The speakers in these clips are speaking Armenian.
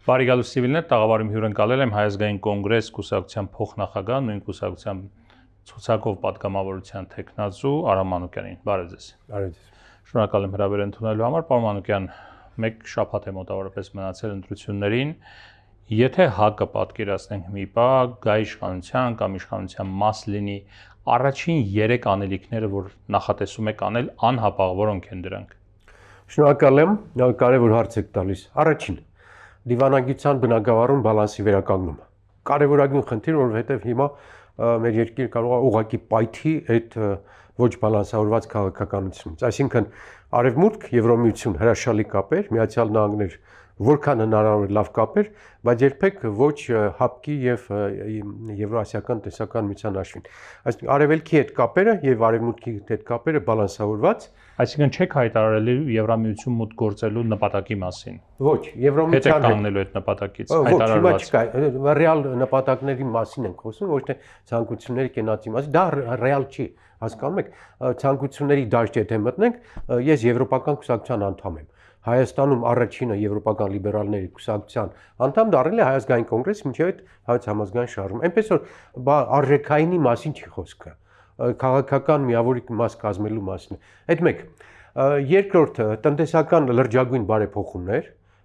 Բարի գալուս Սիվիլներ, տաղավարում հյուրընկալել եմ Հայազգային կոնգրես կուսակցության փոխնախագահ, նույն կուսակցության ցուցակով պատգամավորության տեխնազու Արամ Մանուկյանին։ Բարև ձեզ։ Բարև ձեզ։ Շնորհակալ եմ հրավեր ընդունելու համար, պարոն Մանուկյան, մեկ շաբաթ է մոտավորապես մնացել ընտրություններին։ Եթե ՀԱԿ-ը պատկերացնենք մի բա, գա իշխանության կամ իշխանության մաս լինի, առաջին 3 անելիքները, որ նախատեսում եք անել, անհապաղ որոնք են դրանք։ Շնորհակալ եմ, կարևոր հարց եք տալիս։ Առաջին դիվանագիտության բնագավառում բալանսի վերականգնումը։ Կարևորագույն խնդիր, որովհետև հիմա մեր երկիրը կարող է ուղղակի պայթի այդ ոչ բալանսավորված քաղաքականությունից։ Այսինքն Արևմուտք, Եվրոմիություն, հրաշալի կապեր, Միացյալ Նահանգներ, որքան հնարավոր լավ կապեր, բայց երբեք ոչ ՀԱՊԿ-ի եւ Եվրասիական տնտեսական միության հաշվին։ Այսինքն Արևելքի հետ կապերը եւ Արևմուտքի հետ կապերը բալանսավորված, այսինքն չեք հայտարարելու Եվրամիություն մուտք գործելու նպատակի մասին։ Ոչ, Եվրոմիության հետ կանգնելու այդ նպատակից հայտարարված։ Ոչ, հիմա չկա, ռեալ նպատակների մասին ենք խոսում, ոչ թե ցանկությունների կենացի մասին։ Դա ռեալ չի, հասկանում եք, ցանկությունների դաշտ եթե մտնենք, ես Եվրոպական կուսակցության անդամ եմ։ Հայաստանում առաջինը Եվրոպական լիբերալների կուսակցության անդամ դառել է Հայազգային կոնգրես, մինչև այդ Հայոց համազգային շարժում։ Այնպես որ արժեքայինի մասին չի խոսքը, քաղաքական միավորի մաս կազմելու մասին։ Այդ մեկ։ Երկրորդը տնտեսական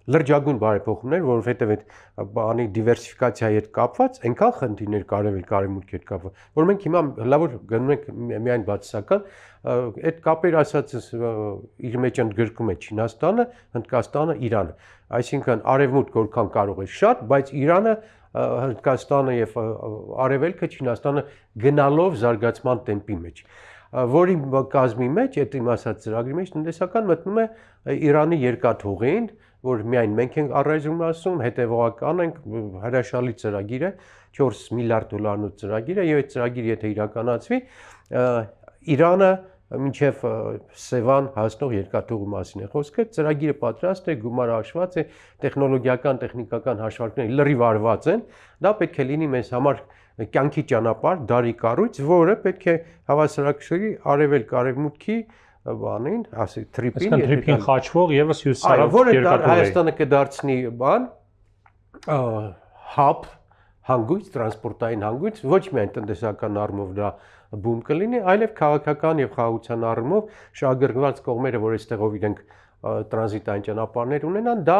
լրջագույն բարեփոխումներ, որովհետև այդ բանի դիվերսիֆիկացիայի հետ կապված այնքան խնդիրներ կարևորի հետ կապված, որ մենք հիմա լավ գնում ենք միայն բացասական, այդ կապեր ասածս իր մեջ ընդգրկում է Չինաստանը, Հնդկաստանը, Իրանը։ Այսինքն Արևմուտք որքան կարող է շատ, բայց Իրանը, Հնդկաստանը եւ Արևելքը Չինաստանը գնալով զարգացման տեմպի մեջ, որի կազմի մեջ, այդ իմ ասած ծրագրի մեջ տնտեսական մտնում է Իրանի երկաթուղին, որ միայն մենք ենք առայժմ ասում, հետևողական ենք, հրաշալի ծրագիր է, 4 միլիարդ դոլարնոց ծրագիր է, եւ այդ ծրագիրը եթե իրականացվի, Իրանը մինչև Սևան հասնող երկաթուղու մասին է խոսքը, ծրագիրը պատրաստ է, գումարը հաշված է, տեխնոլոգիական, տեխնիկական հաշվարկները լրիվ արված են, դա պետք է լինի մեզ համար կյանքի ճանապարհ, դարի կառույց, որը պետք է հավասարակշռի արևելք-արևմուտքի բանին, ասի թրիփին խաչվող եւս հյուսիսարավ երկաթուղի։ Հայաստանը կդարձնի բան, հաբ, հանգույց, տրանսպորտային հանգույց, ոչ միայն տնտեսական առումով դա բում կլինի, այլև քաղաքական եւ խաղաղության առումով շահագրգռված կողմերը, որ այստեղով իրենք տրանզիտային ճանապարհներ ունենան, դա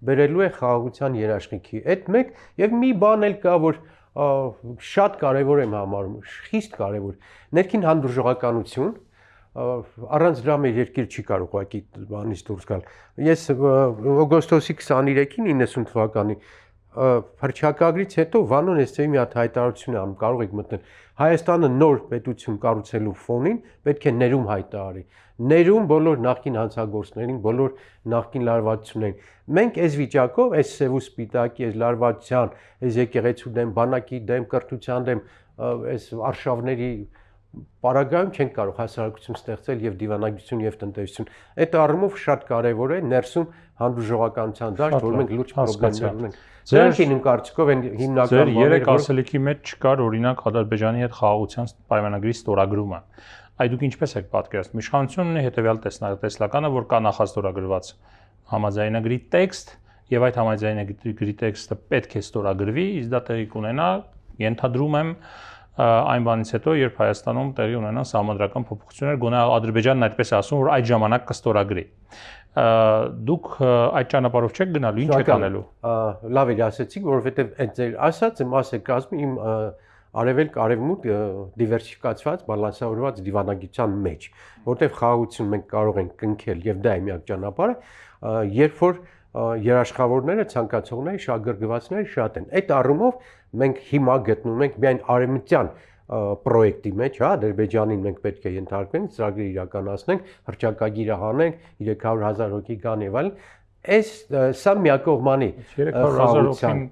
բերելու է խաղաղության երաշխիքի։ Այդ մեկ եւ մի բան էլ կա, որ շատ կարեւոր եմ համարում, խիստ կարեւոր, ներքին հանդուրժողականություն, առանց դրա մեր երկիրը չի կարող ուղղակի բանից դուրս գալ։ Ես օգոստոսի 23-ին 90 թվականի հռչակագրից հետո Վանոն Էստեյի մի հատ հայտարարություն անում, կարող եք մտնել։ Հայաստանը նոր պետություն կառուցելու ֆոնին պետք է ներում հայտարարի։ Ներում բոլոր նախկին հանցագործներին, բոլոր նախկին լարվածություններին։ Մենք այս վիճակով, այս սև ու սպիտակի, այս լարվածության, այս եկեղեցու դեմ, բանակի դեմ, կրթության դեմ, այս արշավների պարագայում չենք կարող հասարակություն ստեղծել եւ դիվանագիտություն եւ տնտեսություն։ Այդ առումով շատ կարեւոր է ներսում հանդուրժողականության դաշտ, որ մենք լուրջ խնդիրներ ունենք։ Ձեր իմ կարծիքով են հիմնական ձեր 3 ասելիքի մեջ չկար օրինակ Ադրբեջանի հետ խաղաղության պայմանագրի ստորագրումը։ Այդ դուք ինչպես եք պատկերացնում։ Իշխանությունն ունի հետեւյալ տեսլականը, որ կա նախաստորագրված համաձայնագրի տեքստ եւ այդ համաձայնագրի տեքստը պետք է ստորագրվի, իսկ դա տեղի կունենա, ենթադրում եմ, այն բանից հետո, երբ Հայաստանում տեղի ունենան սահմանադրական փոփոխություններ, գոնե Ադրբեջանն այդպես է ասում, որ այդ ժամանակ կստորագրի։ Դուք այդ ճանապարհով չեք գնալու, ինչ եք անելու։ Լավ է ասեցիք, որովհետև այդ ձեր ասածը մաս է կազմի իմ արևելք-արևմուտք դիվերսիֆիկացված, բալանսավորված դիվանագիտության մեջ, որտեղ խաղաղություն մենք կարող ենք կնքել եւ դա է միակ ճանապարհը, երբ որ երաշխավորները, ցանկացողները, շահագրգռվածները շատ են։ Այդ առումով մենք հիմա գտնվում ենք միայն արևմտյան պրոյեկտի մեջ, հա, Ադրբեջանին մենք պետք է ենթարկվենք, ծրագրեր իրականացնենք, հռչակագիրը հանենք, 300,000 հոգի կան եւ այլն։ Այս սա միակողմանի 300,000 հոգին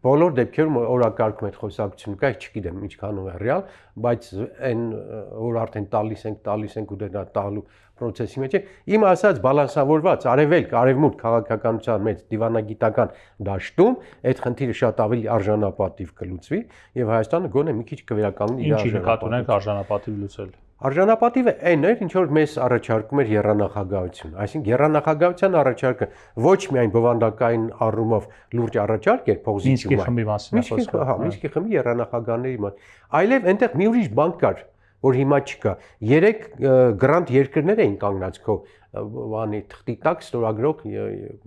բոլոր դեպքերում օրակարգում այդ խոսակցությունը կա, չգիտեմ ինչքանով է ռեալ, բայց այն որ արդեն տալիս ենք ու դա տալու process-ի մեջ է, իմ ասած բալանսավորված արևելք-արևմուտք քաղաքականության մեջ դիվանագիտական դաշտում այդ խնդիրը շատ ավելի արժանապատիվ կլուծվի եւ Հայաստանը գոնե մի քիչ կվերականգնի իր արժանապատիվ լուծել։ Արժանապատիվը այն էր, ինչ որ մեզ առաջարկում էր եռանախագահություն, այսինքն եռանախագահության առաջարկը ոչ միայն բովանդակային առումով լուրջ առաջարկ էր փոխզիջում, Մինսկի խմբի մասին է խոսքը։ հա, Մինսկի խմբի եռանախագահների մասին, այլև այնտեղ մի ուրիշ բան կար, որ հիմա չկա։ 3 գրանտ երկրներ էին կանգնած քո բանի թղթի տակ ստորագրող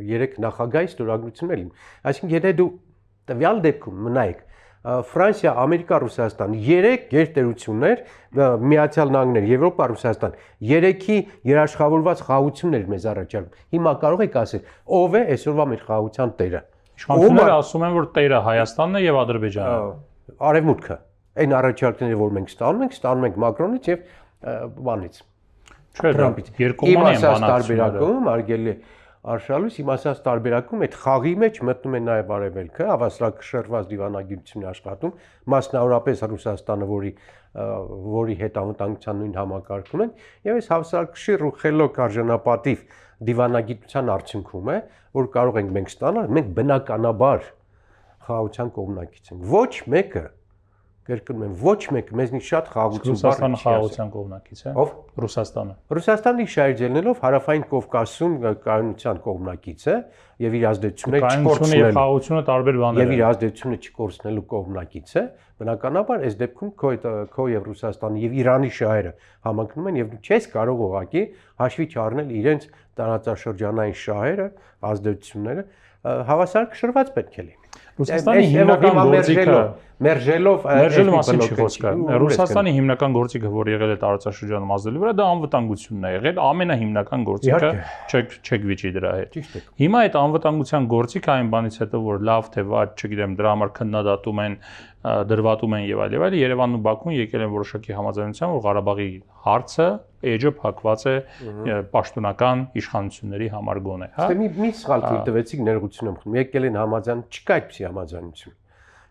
3 նախագահի ստորագրություններին։ Այսինքն եթե դու տվյալ դեպքում մնայեք Ֆրանսիա, Ամերիկա, Ռուսաստան 3 գերտերություններ, Միացյալ Նահանգներ, Եվրոպա, Ռուսաստան 3-ի երաշխավորված խաղություններ մեզ առաջարկում։ Հիմա կարող եք ասել, ով է այսօրվա մեր խաղության տերը։ Իշխանությունները ասում են, որ տերը Հայաստանն է եւ Ադրբեջանը։ Արևմուտքը։ Այն առաջարկները, որ մենք ստանում ենք Մակրոնից եւ բանից։ Չէ, Թրամփից։ երկկողմանի են բանակցությունները։ Արգելի Արշալույս իմացած տարբերակում այդ խաղի մեջ մտնում է նաև արևելքը, հավասարակշռված դիվանագիտություն աշխատում, մասնավորապես Ռուսաստանը, որի հետ անվտանգության նույն համակարգում են, եւ այս հավասարակշիռ ու խելոք արժանապատիվ դիվանագիտության արդյունքում է, որ կարող ենք մենք ստանալ, մենք բնականաբար խաղաղության կողմնակից ենք։ Ոչ մեկը Կերկնում եմ, ոչ մեկ մեզնից շատ խաղաղություն Ռուսաստանը խաղաղության կողմնակից է։ Ով? Ռուսաստանը։ Ռուսաստանը շարժելնելով հարավային Կովկասում կայունության կողմնակից է եւ իր ազդեցությունը չկորցնելու խաղաղությունը տարբեր բաներ եւ իր ազդեցությունը չկորցնելու կողմնակից է։ Բնականաբար այս դեպքում քո եւ Ռուսաստանի եւ Իրանի շահերը համընկնում են եւ դու չես կարող ուղղակի հաշվի չառնել իրենց տարածաշրջանային շահերը, ազդեցությունները, հավասարակշռված պետք է լինի։ Ռուսաստանի հիմնական գործիքը մերժելով մասին չի խոսքը։ Ռուսաստանի հիմնական գործիքը, որ եղել է տարածաշրջանում ազդելու վրա, դա անվտանգությունն է եղել, ամենահիմնական գործիքը չեք վիճի դրա հետ։ Հիմա այդ անվտանգության գործիքը այն բանից հետո, որ լավ թե վատ, չգիտեմ, դրա համար քննադատում են, դրվատում են եւ այլ, Երևանն ու Բաքուն եկել են որոշակի համաձայնության, որ Ղարաբաղի հարցը էջը փակված է պաշտոնական իշխանությունների համար գոնե, հա։ Մի սխալ թույլ տվեցիք ներողություն եմ խնդրում, եկել են համաձայն, չկա այդպիսի համաձայնություն։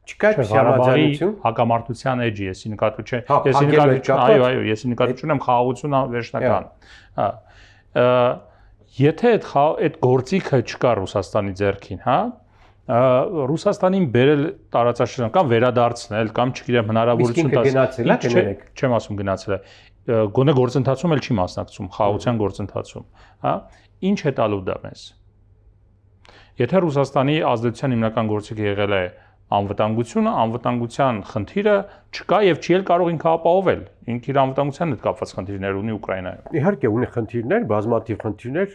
Չկա այդպիսի համաձայնություն հակամարտության էջի, եսի նկատու չէ, եսի նկատու, այո, եսի նկատու չունեմ խաղաղություն վերջնական։ Հա։ Եթե այդ գործիքը չկա Ռուսաստանի ձեռքին, հա, Ռուսաստանին բերել տարածաշրջան կամ վերադարձնել կամ չգիտեմ հնարավորություն տալ։ Չեմ ասում գնացել է։ Գոնե գործընթացում էլ չի մասնակցում, խաղաղության գործընթացում, հա։ Ինչ է տալու դա մեզ։ Եթե Ռուսաստանի ազդեցության հիմնական գործիքը եղել է անվտանգությունը, անվտանգության խնդիրը չկա եւ չի էլ կարող ինքը ապահովել։ Ինքը իր անվտանգության հետ կապված խնդիրներ ունի Ուկրաինայում։ Իհարկե ունի խնդիրներ, բազմաթիվ խնդիրներ,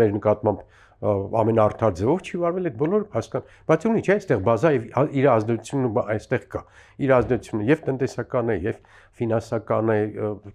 մեր նկատմամբ ամենաարդար ձևով չի վարվել այդ բոլոր հասկան, բայց ունի չէ, այստեղ բազա եւ իր ազդեցությունը այստեղ կա։ Իր ազդեցությունը եւ տնտեսական է, եւ ֆինանսական է,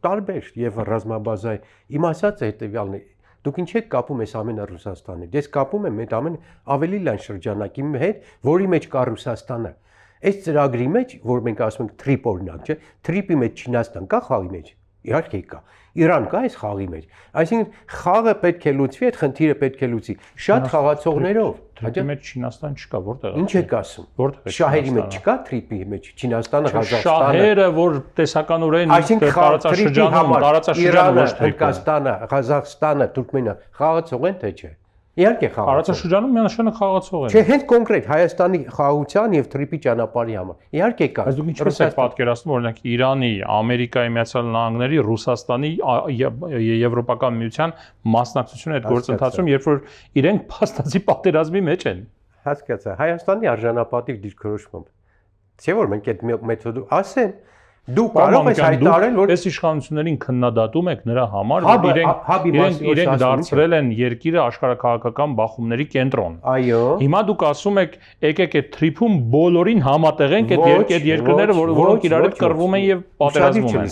տարբեր եւ ռազմաբազա է։ Իմ ասած է հետեւյալն է. Դուք ինչ եք կապում այս ամենը Ռուսաստանի։ Ես կապում եմ այդ ամեն ավելի լայն շրջանակի հետ, որի մեջ կա Ռուսաստանը։ Այս ծրագրի մեջ, որ մենք ասում ենք TRIP օրինակ, չէ, TRIP-ի մեջ Չինաստան կա խաղի մեջ։ Իհարկե կա։ Իրան կա այս խաղի մեջ։ Այսինքն խաղը պետք է լուծվի, այդ խնդիրը պետք է լուծի շատ խաղացողներով։ TRIP-ի մեջ Չինաստան չկա, որտեղ է։ Ինչ եք ասում։ Որտեղ է։ Շահերի մեջ չկա TRIP-ի մեջ Չինաստանը, Ղազախստանը։ Շահերը, որ տեսականորեն տարածաշրջանում, տարածաշրջանը ոչ թե Հնդկաստանը, Ղազախստանը, Թուրքմենիան խաղացող են թե չէ։ Իհարկե խաղացող։ Տարածաշրջանում միանշանակ խաղացող են։ Չէ, հենց կոնկրետ Հայաստանի խաղաղության եւ TRIP-ի ճանապարհի համար։ Իհարկե կա։ Բայց դուք ինչպես եք պատկերացնում, օրինակ Իրանի, Ամերիկայի Միացյալ Նահանգների, Ռուսաստանի, Եվրոպական միության մասնակցությունը այդ գործընթացում, երբ որ իրենք փաստացի պատերազմի մեջ են։ Հասկացա, Հայաստանի արժանապատիվ դիրքորոշմամբ։ Չէ՞ որ մենք այդ մեթոդը ասեմ, դու կարող ես հայտարարել, որ այս իշխանություններին քննադատում եք նրա համար, որ իրենք դարձրել են երկիրը աշխարհակաղակական բախումների կենտրոն։ Այո։ Հիմա դուք ասում եք, եկեք այդ TRIP-ում բոլորին համատեղենք այդ երկրները, որոնք իրար հետ կռվում են եւ պատերազմում են։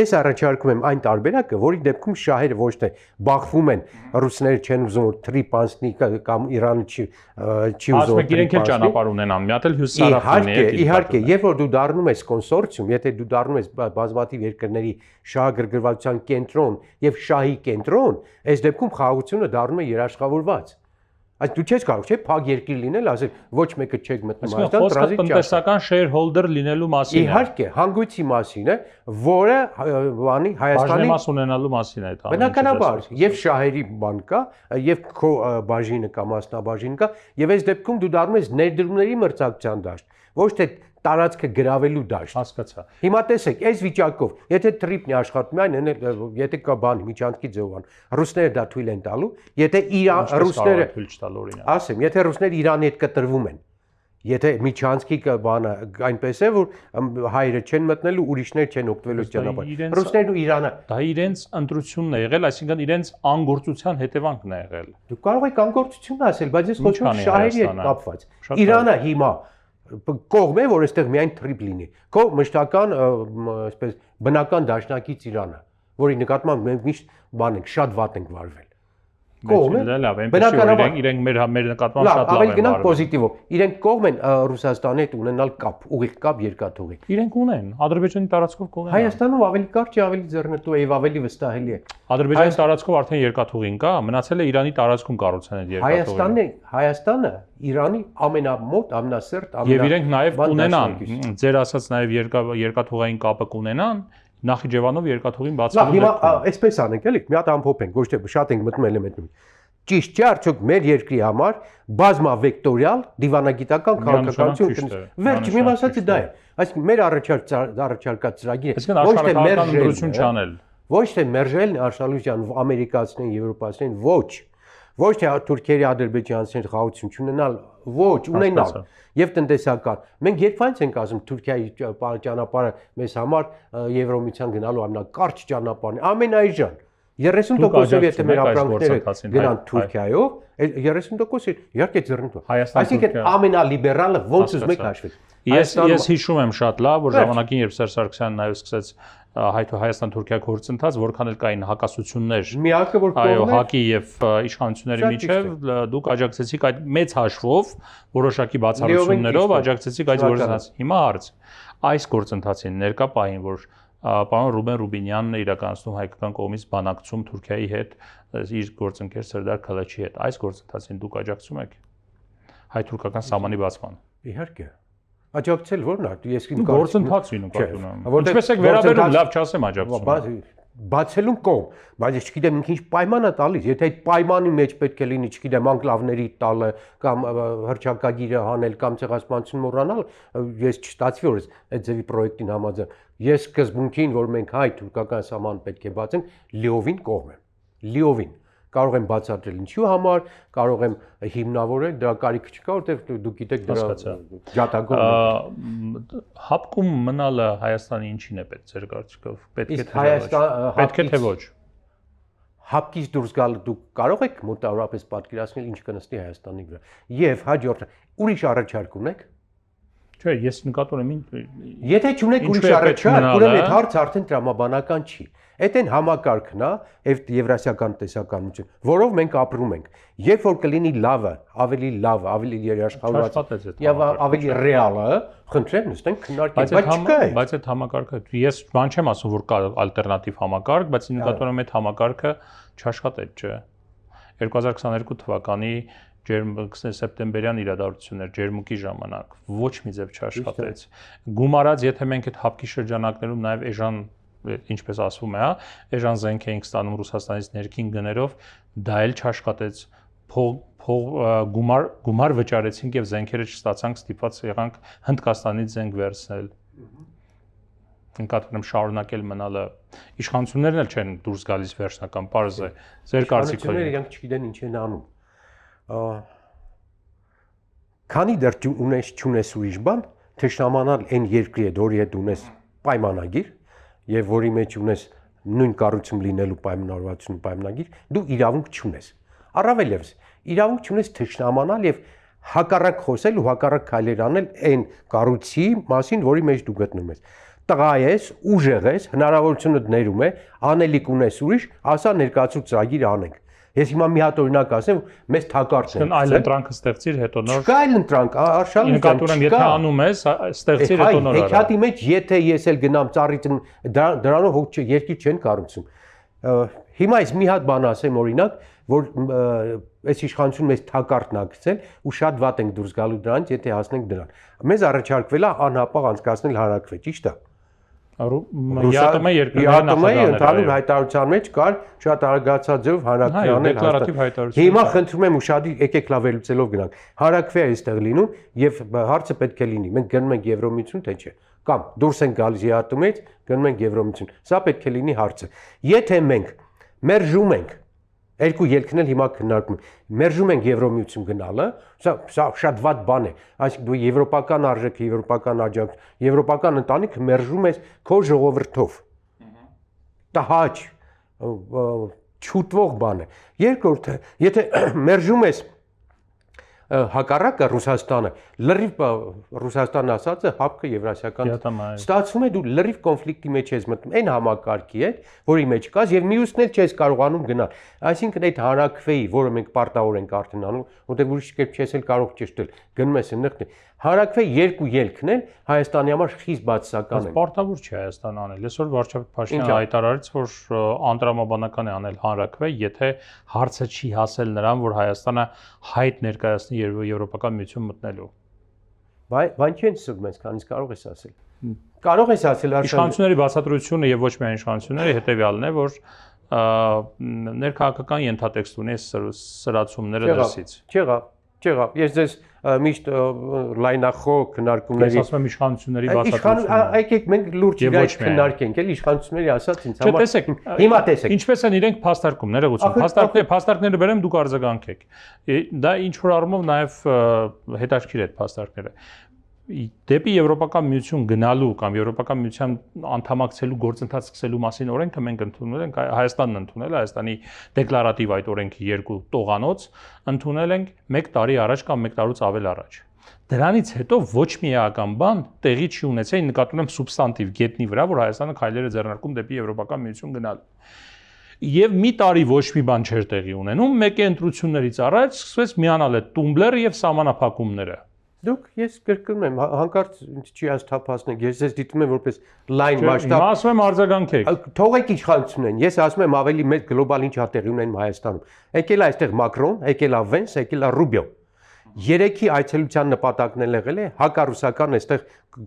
Ես առաջարկում եմ այն տարբերակը, որի դեպքում շահերը ոչ թե բախվում են, ռուսները չեն ուզում որ TRIP անցնի կամ Իրանը չի ուզում։ Ասում եք իրենք էլ ճանապարհ ունենան, մի հատ էլ հյուսիսարավն է։ Իհարկե, երբ որ դու դառնում ես կոնսորցիում, եթե դու դառնում ես բազմաթիվ երկրների շահագրգռվածության կենտրոն եւ շահի կենտրոն, այս դեպքում խաղաղությունը դառնում է երաշխավորված։ Այս դու չես կարող, չէ՞, փակ երկիր լինել, ասել ոչ մեկը չեք մտնում այստեղ, տրանզիտ տնտեսական shareholder լինելու մասին է։ Իհարկե, հանգույցի մասին է, որը բանի Հայաստանի բաժնեմաս ունենալու մասին է դա։ Բնականաբար, եւ շահերի բան կա, եւ քո բաժինը կա, մասնաբաժին կա, եւ այս դեպքում դու դառնում ես ներդրումների մրցակցության դաշտ, ոչ թե տարածքը գրավելու դաշտ։ Հասկացա։ Հիմա տեսեք, այս վիճակով, եթե թրիպն է աշխատում, այն եթե կա բան միջանցքի ձևան, ռուսները դա թույլ են տալու, եթե ռուսները թույլ չտալ օրինակ։ ասեմ, եթե ռուսները Իրանի հետ կտրվում են, եթե միջանցքի բանը այնպես է, որ հայերը չեն մտնելու, ուրիշներ չեն օգտվելու ճանապարհ։ Ռուսներն ու Իրանը դա իրենց ընտրությունն է եղել, այսինքն իրենց անգործության հետևանքն է եղել։ Դուք կարող եք անգործություն ասել, բայց ես խոսում եմ շահերի հետ կապված։ Իրանը հիմա կողմ է, որ այստեղ միայն թրիպ լինի։ Քո մշտական, այսպես բնական դաշնակից Իրանը, որի նկատմամբ մենք միշտ բան ենք, շատ վատ ենք վարվել։ Կողմ է։ Լավ, այնպես իրենք մեր նկատմամբ շատ լավ են ավելի գնանք պոզիտիվով։ Իրենք կողմ են Ռուսաստանի հետ ունենալ կապ, ուղիղ կապ, երկաթուղի։ Իրենք ունեն, Ադրբեջանի տարածքով կողմ են։ Հայաստանում ավելի կարճ է, ավելի ձեռնտու է եւ ավելի վստահելի է։ Ադրբեջանի տարածքով արդեն երկաթուղին կա, մնացել է Իրանի տարածքում կառուցեն այդ երկաթուղին։ Հայաստանը Իրանի ամենամոտ, ամենասերտ, Եվ իրենք նաև կունենան, ձեր ասած նաև երկաթուղային կապը կունենան, Նախիջևանով երկաթուղին բացվելու դեպքում։ Հիմա այսպես անենք, էլի, մի հատ ամփոփենք, ոչ թե շատ ենք մտնում էլեմենտում։ Ճիշտ չէ, արդյոք մեր երկրի համար բազմավեկտորիալ դիվանագիտական քաղաքականություն։ Վերջի մի մասը դա է։ Այսինքն մեր առաջարկած ծրագիրը ոչ թե մերժելն է արշալույթյան ամերիկացիներին, եվրոպացիներին, ոչ թե թուրքերի, ադրբեջանցիների խաղաղություն չունենալ, ոչ ունենալ եւ տնտեսական։ Մենք երբանց ենք ասում Թուրքիայի ճանապարհը մեզ համար Եվրոմիության գնալու ամենակարճ ճանապարհն է, ամենայժան 30%-ով եթե մեր ապրանքները գնան Թուրքիայով, 30% իհարկե ձեռնտու։ Այսինքն ամենալիբերալը ոնց ուզում եք հաշվել։ Ես հիշում եմ շատ լավ, որ ժամանակին երբ Սերժ Սարգսյանն նաև սկսեց Հայաստան-Թուրքիա գործընթաց, որքան էլ կային հակասություններ, միակը որ այո, ՀԱԿ-ի եւ իշխանությունների միջև դուք աջակցեցիք այդ մեծ հաշվով, որոշակի բացառություններով աջակցեցիք այդ գործընթացին։ Հիմա հարց, այս գործընթացին ներկա պահին, որ պարոն Ռուբեն Ռուբինյանն է իրականացնում հայկական կողմից բանակցում Թուրքիայի հետ, իր գործընկեր Սերդար Քալաչի հետ, այս գործընթացին դուք աջակցում եք հայ-թուրքական սահմանի բացմանը։ Իհարկե աջակցել որն է, ես իմ գործընթացին նկատում եմ։ Ինչպես եք վերաբերում, լավ չասեմ աջակցում։ Բացելուն կողմ, բայց ես չգիտեմ ինչ պայման է տալիս, եթե այդ պայմանի մեջ պետք է լինի, չգիտեմ, անկլավների տալը կամ հռչակագիրը հանել կամ ցեղասպանություն մոռանալ, ես չստացվի որ այդ ձևի պրոյեկտին համաձայն։ Ես սկզբունքին, որ մենք հայ-թուրքական սահման պետք է բացենք, լիովին կողմ եմ։ Լիովին կարող եմ բացատրել ինչու համար, կարող եմ հիմնավորել, դրա կարիք չկա, որտեղ դուք գիտեք դրա ջատագով։ Հապկում մնալը Հայաստանի ինչին է պետք ձեր կարծիքով։ Պետք է թե ոչ։ Հապկից դուրս գալը դուք կարող եք մոտավորապես պատկերացնել ինչ կնստի Հայաստանի վրա։ Եվ հաջորդը ուրիշ առաջարկ ունեք։ Չէ, ես նկատում եմ Եթե չունեք ուրիշ առաջարկ, ուրեմն այդ հարցը արդեն տրամաբանական չի։ Այդ այն համակարգն է, այդ եվրասիական տեսականություն, որով մենք ապրում ենք։ Երբ որ կլինի լավը, ավելի երաշխավորված եւ ավելի ռեալը, խնդրեմ, նստենք քննարկենք, բայց չկա։ Բայց այդ համակարգը, ես բան չեմ ասում, որ կա ալտերնատիվ համակարգ, բայց նկատում եմ այդ համակարգը չաշխատեց, չէ։ 2022 թվականի սեպտեմբերյան իրադարձություններ ջերմուկի ժամանակ ոչ մի ձև չաշխատեց։ Գումարած, եթե մենք այդ հապկի շրջանակներում նաև էժան ինչպես ասվում է, էժան զենք էինք ստանում Ռուսաստանից ներքին գներով, դա էլ չաշխատեց։ Գումար վճարեցինք եւ զենքերը չստացանք, ստիպված եղանք Հնդկաստանից զենք վերցնել։ Նկատում եմ շարունակել մնալը։ Իշխանություններն էլ չեն դուրս գալիս վերջնական պարզ է։ Ձեր կարծիքով իրանք չգիտեն ինչ են անում։ Քանի դեռ չունես ուրիշ բան, թշնամանալ այն երկրի հետ, որի հետ ունես պայմանագիր եւ որի մեջ ունես նույն կառույցում լինելու պայմանավորվածություն պայմանագիր, դու իրավունք չունես։ Առավել եւս, իրավունք չունես թշնամանալ եւ հակառակ խոսել ու հակառակ քայլեր անել այն կառույցի մասին, որի մեջ դու գտնվում ես։ Տղա ես, ուժեղ ես, հնարավորությունը ներում է, անելիք ունես ուրիշ, ասա ներկայացու ծրագիր անենք։ Ես հիմա մի հատ օրինակ ասեմ, մեզ թակարդն է։ Այլ ընտրանքը ստեղծիր, հետո նոր։ Չկա այլ ընտրանք, արշալույթ։ Նկատում եմ, եթե անում ես, ստեղծիր, հետո նոր արա։ Հեքիաթի մեջ, եթե ես էլ գնամ ծառից, դրանով հոգ երկիր չեն կառուցում։ Հիմա ես մի հատ բան ասեմ օրինակ, որ այս իշխանությունը մեզ թակարդն է գցել ու շատ վատ ենք դուրս գալու դրանից, եթե հասնենք դրան։ Մեզ առաջարկվել է անհապաղ անցկացնել հանրաքվե, ճիշտ է։ ԵԱՏՄ երկրների ընդհանուր հայտարարության մեջ կար շատ արագացած ձև հանրաքվեան դեկլարատիվ հայտարարություն։ Հիմա խնդրում եմ ուշադիր եկեք լավ ելուցելով գնանք։ Հանրաքվե է այստեղ լինում եւ հարցը պետք է լինի։ Մենք գնում ենք Եվրոմիություն թե չէ։ Կամ դուրս ենք գալիս ԵԱՏՄ-ից, գնում ենք Եվրոմիություն։ Սա պետք է լինի հարցը։ Եթե մենք մերժում ենք երկու ելքն էլ հիմա քննարկում ենք։ Մերժում ենք Եվրոմիություն գնալը, սա շատ վատ բան է։ Այսինքն դու եվրոպական արժեքը, եվրոպական աջակցություն, եվրոպական ընտանիքը մերժում ես քո ժողովրդով։ Դա հաճ չուտվող բան է։ Երկրորդը, եթե մերժում ես հակառակը Ռուսաստանը, լրիվ Ռուսաստանը ասած է հապկը եվրասիական ստացվում է դու լրիվ կոնֆլիկտի մեջ ես մտնում այն համակարգի հետ, որի մեջ կաս եւ մյուսն էլ չես կարողանում գնալ։ Այսինքն այդ հանրաքվեի, որը մենք պարտավոր ենք արդեն անում, որտեղ ուրիշ կերպ չես էլ կարող ճշտել, գնում ես այնտեղ հանրաքվեի երկու ելքն էլ Հայաստանի համար խիստ բացասական են։ Պարտավոր չի Հայաստան անել։ Այսօր վարչապետ Փաշինյանը հայտարարեց, որ անտրամաբանական է անել հանրաքվե, եթե հարցը չի հասել նրան, որ Հայաստանը հայտ ներկայացնի Եվրոպական միություն մտնելու։ Բան չեն սուգում ես, քանից կարող ես ասել։ Կարող ես ասել իշխանությունների բացատրությունը եւ ոչ միայն իշխանությունների հետեւյալն է, որ ներքաղաքական ենթատեքստ ունի սրացումները դրսից։ Չեղավ։ Ես ձեզ միշտ լայնախոհ քննարկումների Ես ասում եմ իշխանությունների բացատրությունը։ Եկեք մենք լուրջ իրայք քննարկենք, էլի իշխանությունների ասած ինձ համար։ Տեսեք, հիմա տեսեք։ Ինչպես են իրենք փաստարկում, ներողություն, փաստարկները բերեմ դուք արձագանքեք։ Դա ինչ որ առումով նաև հետաքրքիր է այդ փաստարկները։ Դեպի Եվրոպական միություն գնալու կամ Եվրոպական միության անդամակցելու գործընթաց սկսելու մասին օրենքը մենք ընդունել ենք, Հայաստանն ընդունել է, Հայաստանի դեկլարատիվ այդ օրենքի 2 տողանոց ընդունել ենք 1 տարի առաջ կամ 1 տարուց ավել առաջ։ Դրանից հետո ոչ մի էական բան տեղի չի ունեցել, նկատում եմ սուբստանտիվ գետնի վրա, որ Հայաստանը քայլեր է ձեռնարկում դեպի Եվրոպական միություն գնալու։ Եվ մի տարի ոչ մի բան չէր տեղի ունենում, մեկի ընտրություններից առաջ սկսվեց միանալ այդ տումբլերը եւ սահմանափակումները։ Դուք ես կրկնում եմ, հանկարծ չի աստափացնեք, ես ձեզ դիտում եմ որպես լայն մասշտաբ։ Հիմա ասում եմ արձագանքեք։ Թողեք իշխանությունն, ես ասում եմ ավելի մեծ գլոբալ ինչ հատեղի ունեն Հայաստանում։ Եկել է այստեղ Մակրոն, եկել է Վենս, եկել է Ռուբիո։ Երեքի այցելության նպատակն էլ եղել է հակառուսական այստեղ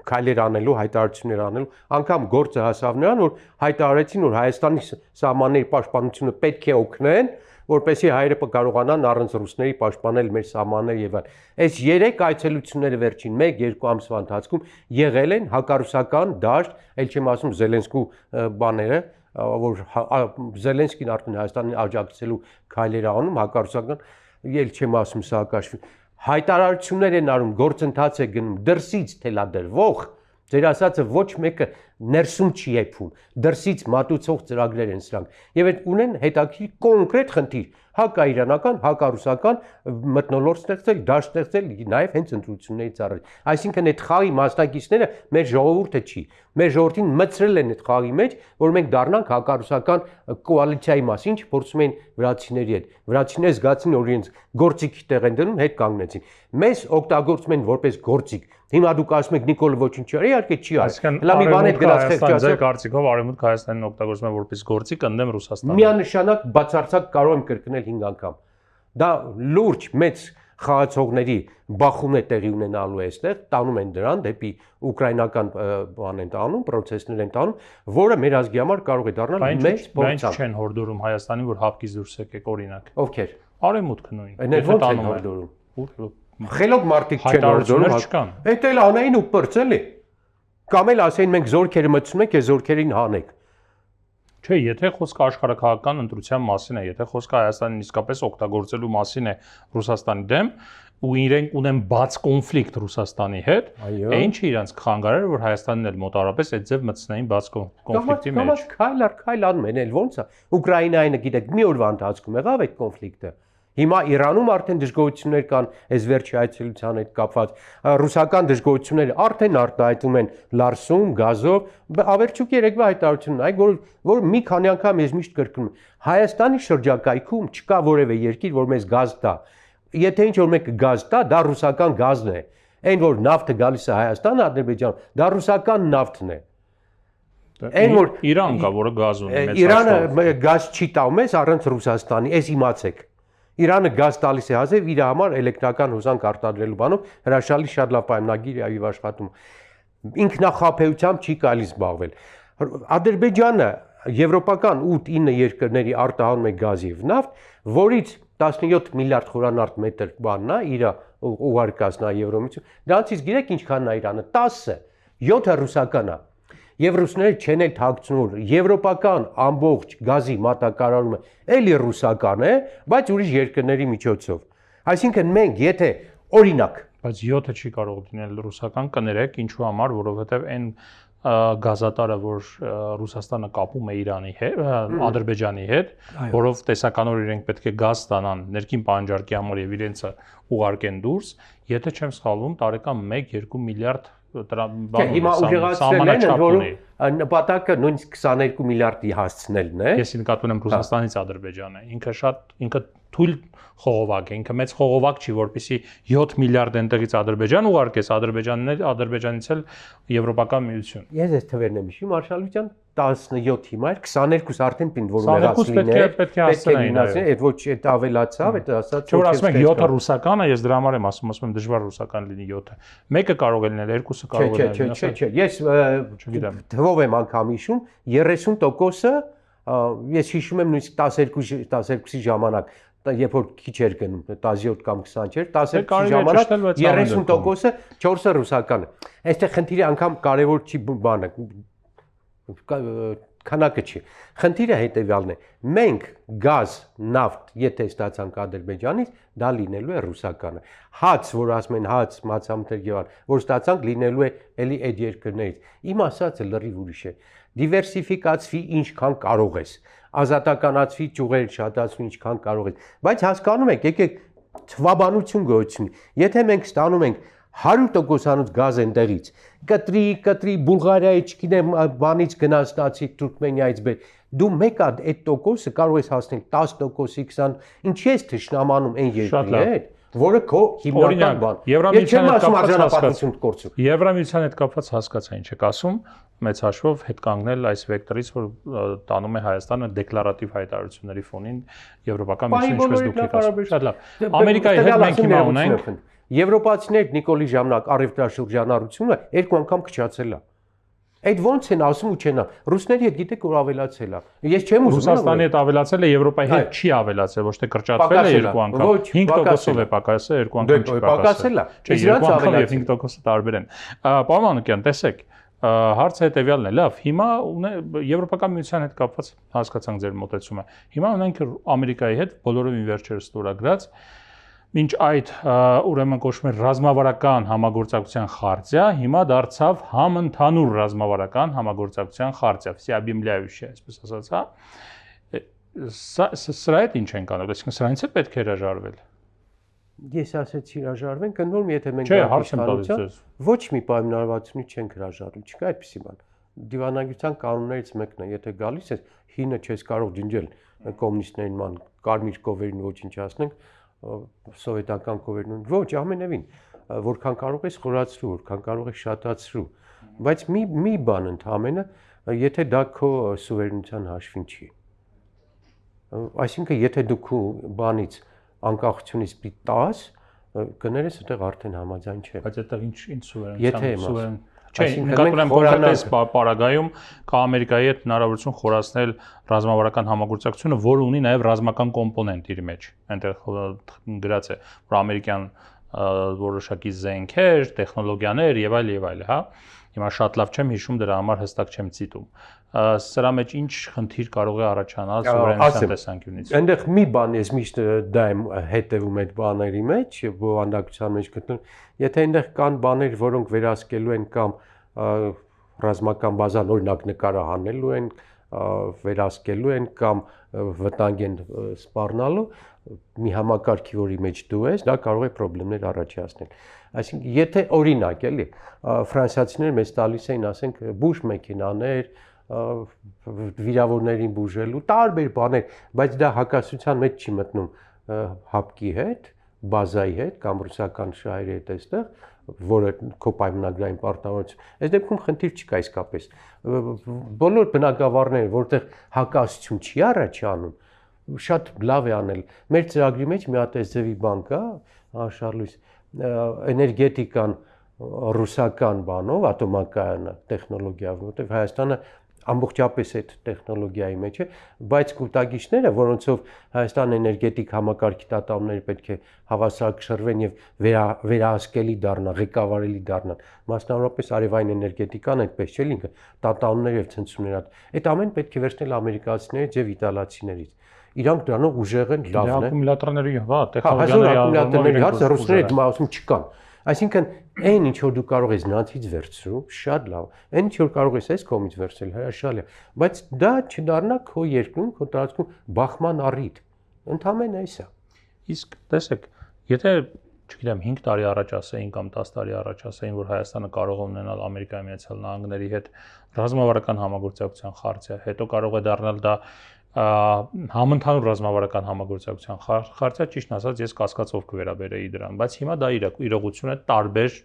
քայլեր անելու, հայտարարություններ անելու, անգամ գործը հասավ նրան, որ հայտարարեցին, որ Հայաստանի սահմանների պաշտպանությունը պետք է օգնեն, որպեսզի հայերը կարողանան առանց ռուսների պաշտպանել մեր սահմանները եւ այլն։ Այս 3 այցելությունները վերջին 1-2 ամսվա ընթացքում եղել են հակառուսական դաշտ, ել չեմ ասում Զելենսկու բաները, որ Զելենսկին արդեն Հայաստանին աջակցելու քայլեր անում, հակառուսական, ել չեմ ասում Սաակաշվիլի հայտարարություններ են արում, գործընթաց է գնում, դրսից թելադրվող, ձեր ասածը ոչ մեկը ներսում չի եփում, դրսից մատուցող ծրագրեր են սրանք։ Եվ այդ ունեն հետաքրքիր կոնկրետ խնդիր, հակաիրանական, հակառուսական մթնոլորտ ստեղծել, դաշտ ստեղծել, նաև հենց ընտրություններից առաջ։ Այսինքն այդ խաղի մասնակիցները մեր ժողովուրդը չի։ Մեր ժողովրդին մցրել են այդ խաղի մեջ, որ մենք դառնանք հակառուսական կոալիցիայի մաս, ինչ փորձում են վրացիների հետ։ Վրացիները զգացին, որ իրենց գործիքի տեղ են դնում, հետ կանգնեցին։ Մեզ օգտագործում են որպես գործիք։ Հիմա դուք ասում եք Նիկոլը ոչինչ չի արի, իհարկե չի արի։ Հələ մի բան է գրած խեղճացել։ Ձեր կարծիքով Արևմուտք Հայաստանին օգտագործում է որպես գործիք ընդդեմ Ռուսաստանի։ Միանշանակ բացարձակ կարող եմ կրկնել 5 անգամ։ Դա լուրջ մեծ խաղացողների բախում է տեղի ունենալու այստեղ, տանում են դրան դեպի ուկրաինական բան են տանում, process-ներ են տանում, որը մեր ազգի համար կարող է դառնալ մեծ փորձ։ Բայց չեն հորդորում Հայաստանին, որ հապկից դուրս եկեք, օրինակ։ Ովքեր։ Արևմուտքը նույն։ Այդ ո՞նց են հորդորում։ Խելոք մարդիկ չեն հորդորում։ Այդ էլ անային ու պրծել է։ Կամ էլ ասեին մենք զորքերը մտցնում ենք, այս զորքերին հանեք։ Չէ, եթե խոսքը աշխարհակահաղական ընտրության մասին է, եթե խոսքը Հայաստանին իսկապես օգտագործելու մասին է Ռուսաստանի դեմ, ու իրենք ունեն բաց կոնֆլիկտ Ռուսաստանի հետ, ինչը իրանց քխանգարեր, որ Հայաստանն էլ մոտարապես այդ ձև մտցնային բաց կոնֆլիկտի մեջ։ Քայլ անում են, էլ ոնց է։ Ուկրաինային, գիտեք, մի օրվա ընթացքում եղավ այդ կոնֆլիկտը։ Հիմա Իրանում արդեն դժգոհություններ կան, այս վերջի այցելության հետ կապված, ռուսական դժգոհությունները արդեն արտահայտում են Լարսում, գազով, ավերջուկ երեկվա հայտարարությունն այ որ մի քանի անգամ ես միշտ կրկնում եմ, Հայաստանի շրջակայքում չկա որևէ երկիր, որ մեզ գազ տա։ Եթե ինչ որ մեկը գազ տա, դա ռուսական գազն է։ Այն որ նավթը գալիս է Հայաստան, Ադրբեջան, դա ռուսական նավթն է։ Այն որ Իրան կա, որը գազ ունի մեծ հաշվով։ Իրանը գազ չի տա մեզ առանց Ռուսաստանի, այս իմացեք։ Իրանը գազ տալիս է հազիվ իր համար էլեկտրական հոսանք արտադրելու բանով հրաշալի շատ լավ պայմանագիր է այվ աշխատում։ Ինքնախապեյությամբ չի կարելի զբաղվել։ Ադրբեջանը եվրոպական 8-9 երկրների արտահանում է գազ եւ նավթ, որից 17 միլիարդ խորանարդ մետր բանն է, իր ուղարկածն է Եվրոմիություն։ Դրանցից գիտեք ինչքանն է Իրանը, 10-ը, 7-ը ռուսական է։ Եվ ռուսները չեն էլ թաքցնում, եվրոպական ամբողջ գազի մատակարարումը էլի ռուսական է, բայց ուրիշ երկրների միջոցով։ Այսինքն մենք եթե օրինակ, բայց 7-ը չի կարող լինել ռուսական, կներեք, ինչու համար, որովհետև այն գազատարը, որ Ռուսաստանը կապում է Իրանի հետ, Ադրբեջանի հետ, որով տեսականոր իրենք պետք է գազ ստանան ներքին պահանջարկի համար եւ իրենցը ուղարկեն դուրս, եթե չեմ սխալվում, տարեկան 1-2 միլիարդ հիմա ուժեղացրել են, որ նպատակը նույնիսկ 22 միլիարդի հասցնելն է։ Ես նկատում եմ Ռուսաստանից Ադրբեջանը, ինքը թույլ խողովակ է, ինքը մեծ խողովակ չի, որպեսզի 7 միլիարդ այնտեղից Ադրբեջան ուղարկես, Ադրբեջանից էլ Եվրոպական միություն։ Ես այս թվերն եմ հիշում, Արշալության 17 հիմա էր, 22 արդեն պինդ որ ունեղած լիներ, պետք է հասցնեին, այդ ոչ այդ ավելացավ, այդ ասած չէ որ ասում եք 7-ը ռուսական է, ես դրա համար եմ ասում եմ դժվար ռուսական լինի 7-ը։ Մեկը կարող է լինել, երկուսը կարող է լինել։ Չէ, ես թվով եմ անգամ հիշում 30%-ը, ես հիշում եմ նույնիսկ 12-ի ժամանակ, երբ որ քիչ էր գնում 17 կամ 20 չէր, 12-ի ժամանակ 30%-ը 4-ը ռուսական է։ Այստեղ խնդիրը անգամ կարևոր չի բանը, քանակը չի։ Խնդիրը հետևյալն է. մենք գազ, նավթ, եթե ստացանք Ադրբեջանից, դա լինելու է ռուսականը։ Հաց, որ ասում են հաց, մացամթեր եւ որ ստացանք լինելու է էլի այդ երկրներից։ Իմ ասածը լրիվ ուրիշ է։ Դիվերսիֆիկացվի ինչքան կարող ես։ Ազատականացվի ճյուղեր շատացվի ինչքան կարող ես։ Բայց հասկանում եք, եկեք թվաբանություն գոյություն։ Եթե մենք ստանում ենք 100%-անոց գազ այնտեղից, կտրի Բուլղարիայից, չգիտեմ, բանից գնացնացի Թուրքմենիայից բեր, դու մեկ այդ տոկոսը կարող ես հասնել 10%-ի 20, ինչի ես թշնամանում այն երկրի հետ, որը քո հիմնական բան։ Եվրամիության հետ կապված արժանապատվություն կորցնում։ Եվրամիության հետ կապված հասկացա ինչ եք ասում, մեծ հաշվով հետ կանգնել այս վեկտորից, որ տանում է Հայաստանը դեկլարատիվ հայտարարությունների ֆոնին Եվրոպական միություն, ինչպես դուք եք ասում։ Շատ լավ։ Ամերիկայի հետ մենք հիմա ունենք Եվրոպացիներ Նիկոլի ժամանակ առևտրաշրջանառությունը 2 անգամ քչացել է։ Այդ ոնց են ասում ու չեն։ Ռուսների հետ գիտեք որ ավելացել է։ Ես չեմ ուզում Ռուսաստանի հետ ավելացել է, Եվրոպայի հետ չի ավելացել, ոչ թե կրճատվել է 2 անգամ։ 5%-ով է պակասել, 2 անգամ չի պակասել։ Չէ, 2 անգամ եւ 5%-ը տարբեր են։ Պարոն Մանուկյան, տեսեք, հարցը հետեւյալն է, լավ, հիմա Եվրոպական միության հետ կապված հասկացանք ձեր մոտեցումը։ Հիմա ունենք Ամերիկայի հետ բոլորովին վերջերս ստորագրած Մինչ այդ ուրեմն կոչվում է ռազմավարական համագործակցության խարտիա, հիմա դարձավ համընդհանուր ռազմավարական համագործակցության խարտիա, всеобъемляющая, այսպես ասած, հա։ Սրա հետ ինչ են կանել, այսինքն սրանից է պետք է հրաժարվել։ Ես ասեցի հրաժարվենք, ընդորում եթե մենք Չէ, հարց եմ տալիս ձեզ։ Ոչ մի պայմանավորվածությունից չենք հրաժարվում, չկա այդպիսի բան։ Դիվանագիտության կանոններից մեկն է, եթե գալիս ես, հինը չես կարող ջնջել կոմունիստներին ման, կարմիր կովերին ոչնչացնենք, սովետական կովերն ոչ ամենևին որքան կարող ես խորացրու, որքան կարող ես շատացրու, բայց մի բան ընդհանրապես, եթե դա քո սուվերենության հաշվին չի։ Այսինքն եթե դու քո բանից անկախությունից պիտի կներես այդտեղ արդեն համաձայն չէ։ Բայց այդտեղ ինչ սուվերենության Չէ, նկատում եմ կոնկրետ պարագայում կա Ամերիկայի հետ հնարավորություն խորացնել ռազմավարական համագործակցությունը, որը ունի նաև ռազմական կոմպոնենտ իր մեջ։ Այնտեղ գրած է, որ ամերիկյան որոշակի զենքեր, տեխնոլոգիաներ եւ այլ, հա։ Հիմա շատ լավ չեմ հիշում, դրա համար հստակ չեմ ցիտում։ Սրա մեջ ինչ խնդիր կարող է առաջանալ սուվերենության տեսանկյունից։ Այնտեղ մի բան ես միշտ դա եմ հետևում այդ բաների մեջ, բովանդակության մեջ գտնում, եթե այնտեղ կան բաներ, որոնք վերահսկելու են կամ ռազմական բազան օրինակ նկարահանելու են, վերահսկելու են կամ վտանգ են սպառնալու, մի համակարգի որի մեջ դու ես, դա կարող է խնդիրներ առաջացնել։ Այսինքն, եթե օրինակ էլի ֆրանսիացիները մեզ տալիս էին, ասենք, բուժ մեքենաներ, վիրավորներին բուժելու, տարբեր բաներ, բայց դա հակասության մեջ չի մտնում հապկի հետ, բազայի հետ կամ ռուսական շահերի հետ այստեղ, որը քո պայմանագրային պարտավորություն։ Այս դեպքում խնդիր չկա իսկապես։ Բոլոր բնակավարները, որտեղ հակասություն չի առաջանում, շատ լավ է անել։ Մեր ծրագրի մեջ մի հատ այս ձևի բան կա, Շարլույս, էներգետիկան ռուսական բանով, ատոմակայանը, տեխնոլոգիայով, որտեղ Հայաստանը ամբողջապես այդ տեխնոլոգիայի մեջ է, բայց կուտակիչները, որոնցով Հայաստան էներգետիկ համակարգի տատանումները պետք է հավասարակշռվեն եւ վերահսկելի դառնան, ղեկավարելի դառնան, մասնավորապես արևային էներգետիկան այդպես չէ, ինքը տատանումներ եւ ցնցումներ, այդ ամեն պետք է վերցնել ամերիկացիներից եւ իտալացիներից։ Իրանք դրանով ուժեղ են, լավն է։ Ակումուլյատորների, հա, տեխնոլոգիաների հարցը ռուսները դիմացում չկան։ Այսինքն այն ինչ որ դու կարող ես նրանցից վերցրու, շատ լավ։ Այն ինչ որ կարող ես այս կողմից վերցնել, հրաշալի է, բայց դա չդառնա քո երկրում, քո տարածքում բախման առիթ։ Ընդհանրապես այս է։ Իսկ տեսեք, եթե չգիտեմ 5 տարի առաջ ասեին կամ 10 տարի առաջ ասեին, որ Հայաստանը կարող է ունենալ Ամերիկայի Միացյալ Նահանգների հետ ռազմավարական համագործակցության խարտիա, հետո կարող է դառնալ դա համընդհանուր ռազմավարական համագործակցության խարտիա, ճիշտ ասած ես կասկածով կվերաբերեի դրան, բայց հիմա դա իրողություն է տարբեր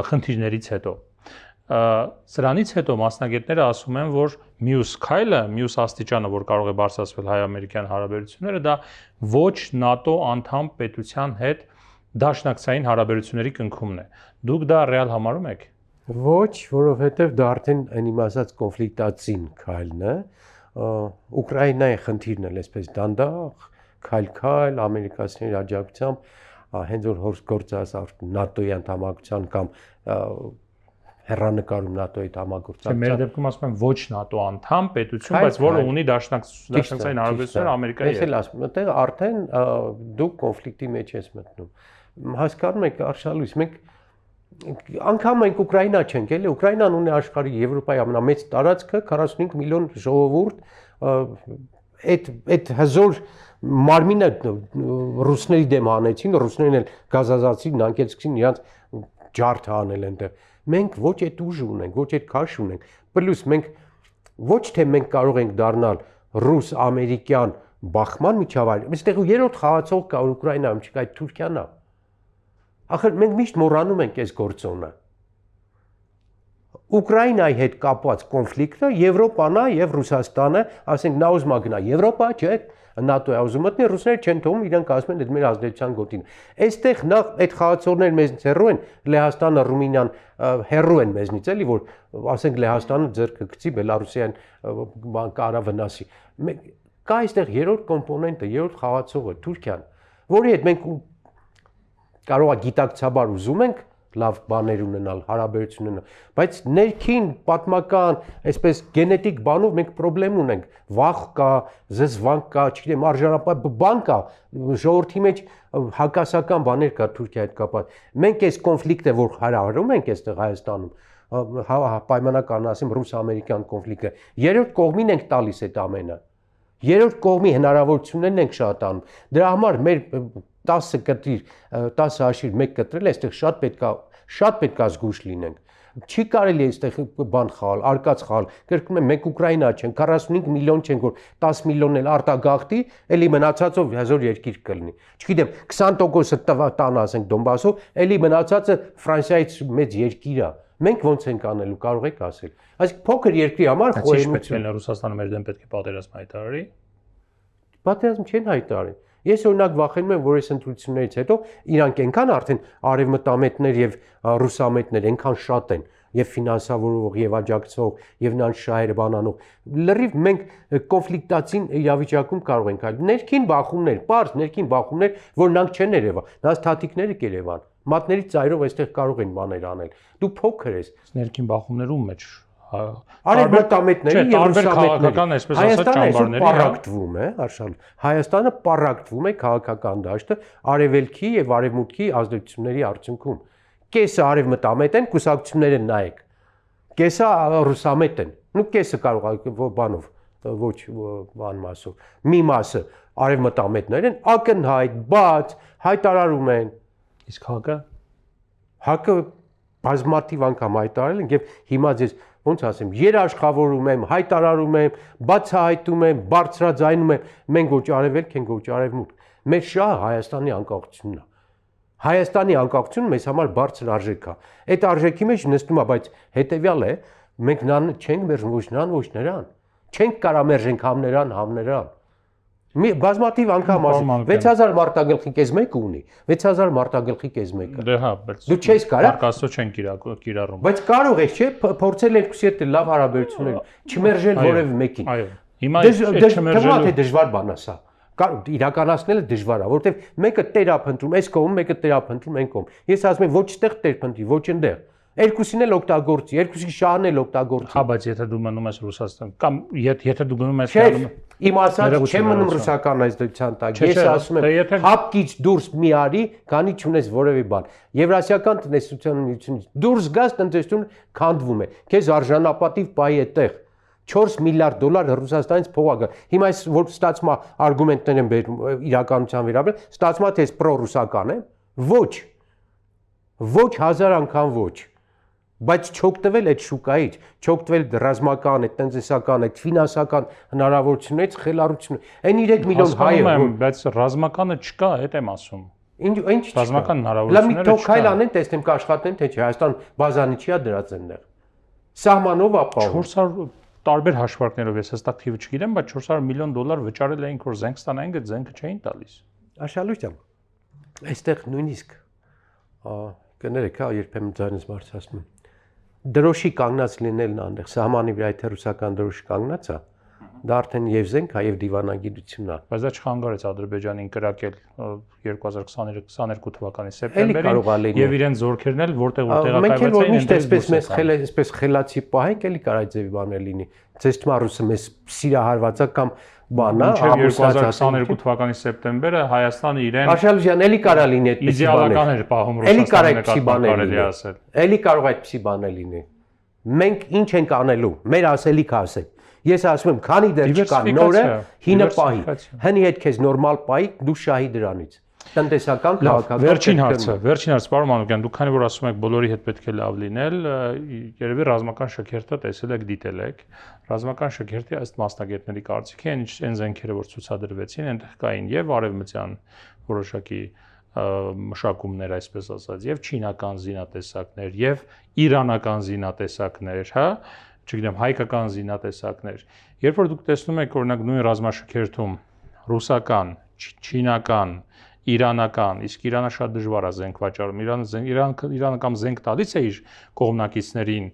խնդիրներից հետո։ Սրանից հետո մասնագետները ասում են, որ մյուս քայլը, մյուս աստիճանը, որ կարող է բարձրացվել հայ-ամերիկյան հարաբերությունները, դա ոչ ՆԱՏՕ անդամ պետության հետ դաշնակցային հարաբերությունների կնքումն է։ Դուք դա ռեալ համարում եք։ Ոչ, որովհետև դա արդեն այն ասած կոնֆլիկտացին քայլն է։ Ուկրաինայի խնդիրն էլ այսպես դանդաղ, քայլ-քայլ ամերիկացիների աջակցությամբ հենց որ գործած ՆԱՏՕ-ի անդամակցության կամ հեռանկարում ՆԱՏՕ-ի համագործակցության։ Մեր դեպքում ասում են ոչ ՆԱՏՕ անդամ պետություն, բայց որը ունի դաշնակցային հարաբերություններ Ամերիկայի հետ։ Ես էլ ասում եմ, այդտեղ արդեն դուք կոնֆլիկտի մեջ ես մտնում։ Հասկանում եք, արշալույս, մենք անգամ մենք Ուկրաինա չենք, էլի Ուկրաինան ունի աշխարհի Եվրոպայի ամենամեծ տարածքը, 45 միլիոն ժողովուրդ, այդ հզոր մարմինը ռուսների դեմ հանեցին, ռուսներն էլ գազազացին, նանկեցին իրանց ջարդը անել այնտեղ։ Մենք ոչ այդ ուժը ունենք, ոչ այդ քաշ ունենք, պլյուս մենք ոչ թե մենք կարող ենք դառնալ ռուս-ամերիկյան բախման միջավայր, այստեղ երրորդ խաղացող կա Ուկրաինայում, չկա այդ Թուրքիան է։ Ախր մենք միշտ մոռանում ենք այս գործոնը։ Ուկրաինայի հետ կապված կոնֆլիկտը Եվրոպան է եւ Ռուսաստանը, ասենք նա ուզում է գնա Եվրոպա, չէ՞, ՆԱՏՕ-ը ուզում մտնի, ռուսները չեն թողում, իրանք ասում են այդ մեր ազդեցության գոտին։ Այստեղ նախ այդ խաղացողները մեզնից հեռու են, Լեհաստանը, Ռումինիան հեռու են մեզնից, էլի որ ասենք Լեհաստանը ձեռքը գցի, Բելարուսիան կարա վնասի։ Կա այստեղ երրորդ կոմպոնենտը, երրորդ խաղացողը Թուրքիան, որի հետ մենք կարող է գիտակցաբար ուզում ենք լավ բաներ ունենալ, հարաբերություն ունենալ, բայց ներքին պատմական, այսպես գենետիկ բանով մենք խնդրեմ ունենք, վախ կա, զզվանք կա, չգիտեմ, արժանապատվական բան կա, ժողովրդի մեջ հակասական բաներ կա Թուրքիայի հետ կապված։ Մենք այս կոնֆլիկտը, որ հարարում ենք այստեղ Հայաստանում, պայմանական ասեմ ռուս-ամերիկյան կոնֆլիկտը, երրորդ կողմին ենք տալիս այդ ամենը։ Երրորդ կողմի հնարավորություններն ենք շատանում։ Դրա համար մեր 10 կտրիր, 10 հաշիվ 1 կտրել, այստեղ շատ պետքա զգուշ լինենք։ Չի կարելի այստեղ բան խաղալ, արկած խաղալ։ Կրկնում եմ, մենք Ուկրաինա չենք, 45 միլիոն չենք, որ 10 միլիոնն էլ արտագաղթի, էլի մնացածով հզոր երկիր կլինի։ Չգիտեմ, 20%-ը տան ասենք Դոնբասով, էլի մնացածը Ֆրանսիայից մեծ երկիր է։ Մենք ոնց ենք անելու, կարող եք ասել։ Այսինքն փոքր երկրի համար խոհեմություն Ռուսաստանը մեր դեմ պետք է պատերազմ հայտարարի։ Պատերազմ չեն հայտարարի։ Ես օրինակ վախենում եմ, որ այս ընտրություններից հետո իրանք այնքան արդեն արևմտամետներ եւ ռուսամետներ այնքան շատ են եւ ֆինանսավորող եւ աջակցող եւ նրանց շահերը բանանող լրիվ մենք կոնֆլիկտացին իրավիճակում կարող ենք այլ ներքին բախումներ, պարզ ներքին բախումներ, որ նրանք չեն երևա, նրանց թաթիկները կերևան, մատների ծայրով այստեղ կարող են բաներ անել։ Դու փոքր ես, ներքին բախումներում մեջ արևմտամետների եւ ռուսամետների այսպես ասած ճամբարների պարակտվում է, արշալ։ Հայաստանը պարակտվում է քաղաքական դաշտը արևելքի եւ արևմուտքի ազդեցությունների արդյունքում։ Կեսը արևմտամետ են, կուսակցությունները նայեք։ Կեսը ռուսամետ են։ Նու կեսը կարող է բանով, ոչ բան մասով։ Մի մասը արևմտամետներ են, ակնհայտ, բաց, հայտարարում են։ Իսկ հակը բազմաթիվ անգամ հայտարարել են եւ հիմա ձեզ ոնց ասեմ, երաշխավորում եմ, հայտարարում եմ, բացահայտում եմ, բարձրաձայնում եմ, մենք ոչ արևելք ենք, ոչ արևմուտք։ Մեր շահը Հայաստանի անկախությունն է։ Հայաստանի անկախությունը մեզ համար բարձր արժեք է։ Այդ արժեքի մեջ նստում է, բայց հետեւյալ է, մենք նրան չենք մերժում ոչ նրան, ոչ նրան։ Չենք կարա մերժենք համ նրան, համ նրան։ Բազմաթիվ անգամ ասում 6000 մարտագլխի կես մեկը ունի 6000 մարտագլխի կես մեկը դե հա բայց դու չես կարա Պարկասո չեն կիրառում բայց կարող ես չէ փորձել երկուսի հետ լավ հարաբերություններ չմերժել որևէ մեկին այո հիմա այդ չմերժելու դժվար բան է սա իրականացնելը դժվար է որովհետև մեկը տեր է փնտրում այս կողմ մեկը տեր է փնտրում այն կողմ ես ասում եմ ոչ այդտեղ տեր փնտրի ոչ այնտեղ երկուսին էլ օգտագործի երկուսի շահն էլ օգտագործի հա բայց եթե դու մնում ես Ռուսաստան կամ եթե դու գնում ես իմ ասած չեմ մնում ռուսական ազդեցության տակ ես ասում եմ հապկից դուրս մի արի քանի չունես որևէ բան եվրասիական տնտեսության միությունից դուրս գաս տնտեսություն քանդվում է քեզ արժանապատիվ բայ այդտեղ 4 միլիարդ դոլար Ռուսաստանից փող ա գա հիմա այս որ ստացվում է արգումենտներ են բերում իրականության վերաբերյալ ստացվում է թե պրոռուսական է ոչ հազար անգամ ոչ բայց չօգտվել այդ շուկայից, չօգտվել ռազմական, այդ տնտեսական, այդ ֆինանսական հնարավորություններից խելառություն։ Այն 3 միլիոն հայը, բայց ռազմականը չկա, այդ եմ ասում։ Ինչ ռազմական հնարավորությունները չկա։ Լավ, մի թոքայլ անեն, տեսնեմ կաշխատեն, թե չէ, Հայաստան բազանի չի դրած այնտեղ։ Սահմանով ապահովում։ 400 տարբեր հաշվարկներով ես հստակ թիվը չգիտեմ, բայց 400 միլիոն դոլար վճարել էին, որ զենք ստանային, այդ զենքը չէին տալիս։ Աշալույս ջան։ Այստեղ նույնիսկ կներեք, հա, երբեմն ձայնս բարձրացնում եմ։ Դրոշի կանգնած լինելն այնտեղ սահմանի վրա եթե ռուսական դրոշ կանգնած է դա արդեն եւ զենք է եւ դիվանագիտությունն է բայց դա չխանգարեց Ադրբեջանին կրակել 2022 թվականի սեպտեմբերին եւ իրենց զորքերն էլ որտեղ տեղակայված էին այսպես խելացի պահենք էլի կարա ձեւի բաներ լինի ցես թվում ռուսը մեզ սիրահարվածա կամ բանա 2022 թվականի սեպտեմբերը Հայաստանը իրեն Աշալուժյան էլի կարա լինի այդպես իդեալական էր պահում Ռուսաստանը էլի կարող այդպեսի բաներ լինի մենք ինչ ենք անելու մեր ասելիքը ասեք ես ասում եմ քանի դեռ չկա նորը հինը պահի հնի հետ քեզ նորմալ պահի դու շահի դրանից տնտեսական քաղաքական վերջին հարց պարոն Մանուկյան դուք քանի որ ասում եք բոլորի հետ պետք է լավ լինել երևի ռազմական շքերթը տեսել եք դիտել եք ռազմական շքերթի ըստ մասնագետների կարծիքի այն զենքերը որ ցուցադրվեցին այնտեղ կային եւ արևմտյան որոշակի մշակումներ այսպես ասած եւ չինական զինատեսակներ եւ իրանական զինատեսակներ հա չգիտեմ հայկական զինատեսակներ երբ որ դուք տեսնում եք օրինակ նույն ռազմաշքերթում ռուսական չինական իրանական իսկ Իրանը շատ դժվար է զենք վաճառում Իրանը կամ զենք տալիս է իր կողմնակիցներին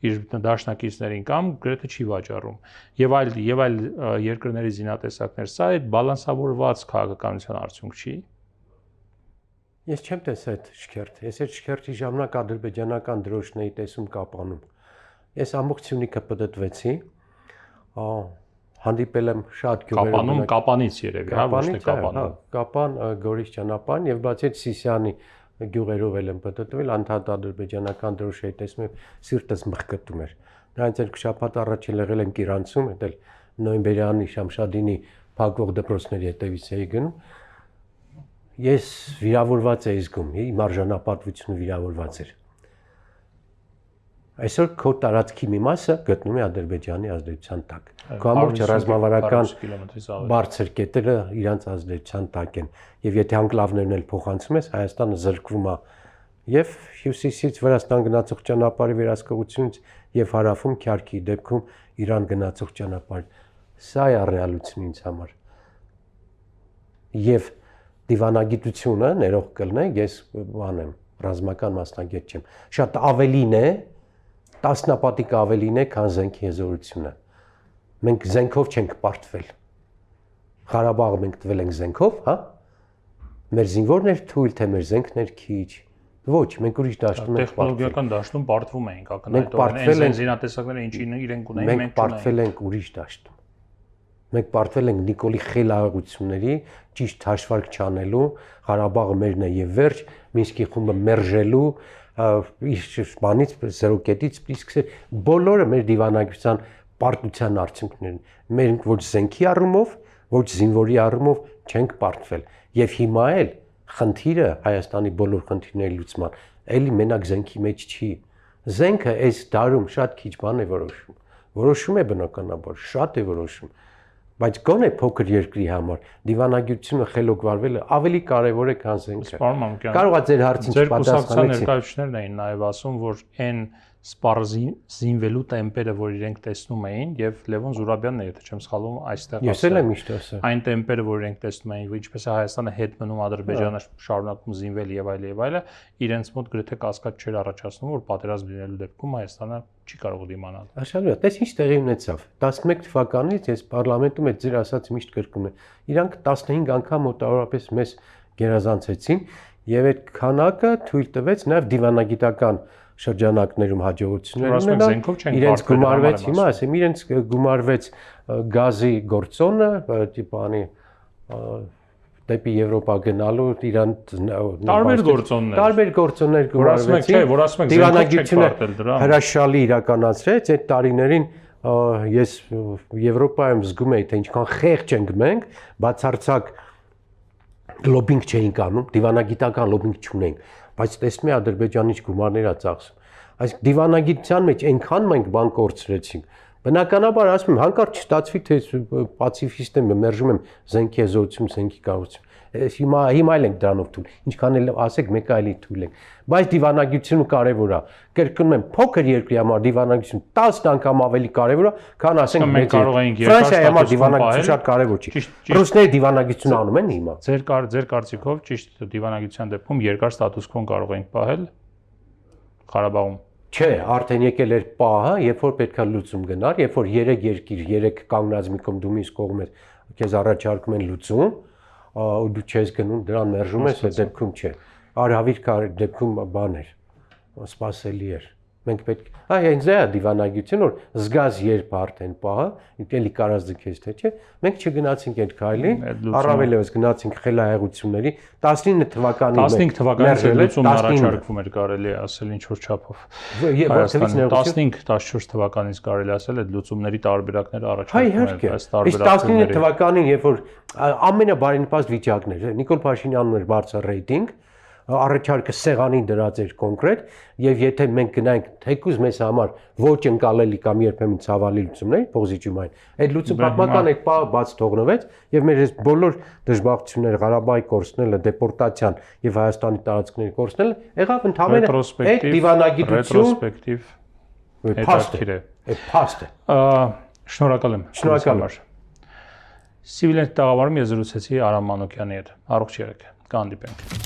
իր դաշնակիցներին կամ գրեթե չի վաճառում եւ այլ երկրների զինատեսակներ սա այդ բալանսավորված քաղաքականության արդյունք չի Ես չեմ տեսել այդ շքերթը ես այդ շքերթի ժամանակ ադրբեջանական դրոշների տեսում կապանում Ես ամբողջ Սյունիքը պատտվեցի հանդիպել եմ շատ գյուղերում կապանից երևի հա ոչ թե կապանում կապան Գորիս ճանապարհն եւ բացի այդ Սիսիանի գյուղերով էլ եմ պատտվել անդադ ադրբեջանական դրոշի տեսնում եմ սիրտս մխկտում էր նրանց էլ շաբաթ առաջ եղել ենք Իրանցում այդ էլ նոյեմբերյանի Շամշադինի փակվող դպրոցների հետևից էի գնում ես վիրավորված էի զգում իմ արժանապատվությունը վիրավորված էր Այսօր քո տարածքի մի մասը գտնվում է Ադրբեջանի ազդեցության տակ։ Քո ամբողջ ռազմավարական բարձր կետերը իրանց ազդեցության տակ են։ Եվ եթե անկլավներն էլ փոխանցում ես, Հայաստանը զրկվում է եւ հյուսիսից Վրաստան գնացող ճանապարհի վերահսկողությունից եւ հարավում Քյարքի դեպքում Իրան գնացող ճանապարհ։ Սա է ռեալությունն ինձ համար։ Եվ դիվանագիտությունը ներող կլնե, ես բան եմ, ռազմական մասնագետ չեմ։ Շատ ավելին է տասնապատիկ ավելին է, քան զենքի հզորությունը։ Մենք զենքով չենք պարտվել։ Ղարաբաղը մենք տվել ենք զենքով, հա։ Մեր զինվորներ թույլ թե մեր զենքներ քիչ։ Ոչ, մենք ուրիշ դաշտում ենք տեխնոլոգիական դաշտում պարտվում ենք, ակնհայտորեն այն զինատեսակները ինչին իրենք ունեն, մենք պարտվել ենք ուրիշ դաշտում։ Մենք պարտվել ենք Նիկոլի խելագությունների ճիշտ հաշվարկ չանելու, Ղարաբաղը մերն է եւ վերջ, Մինսկի խումբը մերժելու բանից զրոկետից սկսել բոլորը մեր դիվանագիտության պարտության արդյունքներն մենք ոչ զենքի առումով ոչ զինվորի առումով չենք պարտվել եւ հիմա էլ խնդիրը Հայաստանի բոլոր խնդիրների լուծման էլի մենակ զենքի մեջ չի զենքը այս դարում շատ քիչ բան է որոշում է բնականաբար շատ է որոշում բայց գոնե փոքր երկրի համար դիվանագիտությունը խելոք ավելի կարևոր է քան զենքը։ Պարոն Մանուկյան, կարող է ձեր հարցին պատասխանել։ Ձեր կուսակցության ներկայացուցիչներն էին նաև ասում, որ այն սպառ զինվելու տեմպերը, որ իրենք տեսնում էին, եւ Լևոն Զուրաբյանն է, եթե չեմ սխալվում, այստեղ Ես էլ եմ միշտ ասել։ այն տեմպերը, որ իրենք տեսնում էին, ինչպես է Հայաստանը հետ մնում, Ադրբեջանը շարունակում զինվել եւ այլը, իրենց մոտ գրեթե կասկած չէր առաջացնում, որ պատերազմ լինելու դեպքում Հայաստանը չի կարող դիմանալ։ Աշալիա, տես ինչ տեղի ունեցավ։ 11 թվականից ես parlamentum այդ ձեր ասած միշտ կրկնում եմ։ Իրանք 15 անգամ մոտավորապես մեզ գերազանցեցին եւ այդ քանակը թույլ տվեց նաեւ դիվանագիտական շրջանակներում հաջողություններ ունենալ։ Իրենց գումարվեց, հիմա ասեմ, իրենց գումարվեց գազի գործոնը, տիպանի դեպի Եվրոպա գնալու իրան տարբեր գործոններ գումարվեցին։ Որ ասում եք, դիվանագիտությունը հրաշալի իրականացրեց այդ տարիներին ես Եվրոպայում զգում էի թե ինչքան խեղճ ենք մենք, բացարձակ լոբինգ չէինք անում, դիվանագիտական լոբինգ չունենք, բայց տեսնում եմ Ադրբեջանի գումարներ է ծախսում։ Այս դիվանագիտության մեջ այնքան մենք բան կորցրեցինք։ Բնականաբար ասում եմ, հանկարծ չստացվի թե պացիֆիստ եմ, մերժում եմ զենքի հզորություն, զենքի կարողություն։ Հիմա էլ ենք դրանով թույլ, ինչքան էլ ասեք, մեկը այլի թույլ ենք։ Բայց դիվանագիտությունը կարևոր է։ Կրկնում եմ, փոքր երկրի համար դիվանագիտությունը 10 անգամ ավելի կարևոր է, քան ասենք մենք կարող ենք Ֆրանսիայի համար դիվանագիտությունը շատ կարևոր չի։ Ռուսները դիվանագիտություն անում են հիմա։ Ձեր կարծիքով ճիշտ դիվանագիտության դեպքում երկար ստատուս քվոն կարող ենք պահել Ղարաբաղում։ Չէ, արդեն եկել էր պահը, երբ որ պետքա լուծում գնար, երբ որ 3 երկիր, 3 կանգնած մի կողմ դու մյուս կողմից քեզ առաջարկում են լուծում, ու դու չես գնում, դրան մերժում ես, այդ դեպքում չէ։ Արհավիր դեպքում բան էր, սпасելի էր։ Մենք պետք հենց դա է դիվանագիտությունը, որ զգաս երբ արդեն պահը, ինքելի կարած դքես թե չէ, մենք չգնացինք այդ քայլին, առավել եւս գնացինք խելահեղությունների 19 թվականին լուծումն առաջարկվում էր կարելի է ասել ինչ որ չափով։ 15-14 թվականից կարելի ասել այդ լուծումների տարբերակները առաջարկվում են, այս տարբերակները։ 19 թվականին, երբ որ ամենաբարենպաստ վիճակն էր, Նիկոլ Փաշինյանն էր բարձր ռեյտինգ, առաջարկը սեղանին դրած էր կոնկրետ եւ եթե մենք գնանք թեկուզ մեզ համար ոչ ընկալելի կամ երբեմն ցավալի լուծումներ փոխզիջումային այդ լուծումը պատմական այդ պահը բաց թողնվեց եւ մեր այս բոլոր դժբախտությունները Ղարաբաղի կորցնելը դեպորտացիան եւ Հայաստանի տարածքների կորցնելը եղավ ընդհանրապես այդ դիվանագիտություն հետաքրքիր է փաստ է շնորհակալ եմ Սիվիլենտ տաղավարում ես զրուցեցի Արամ Մանուկյանի հետ առողջ եղեք կհանդիպենք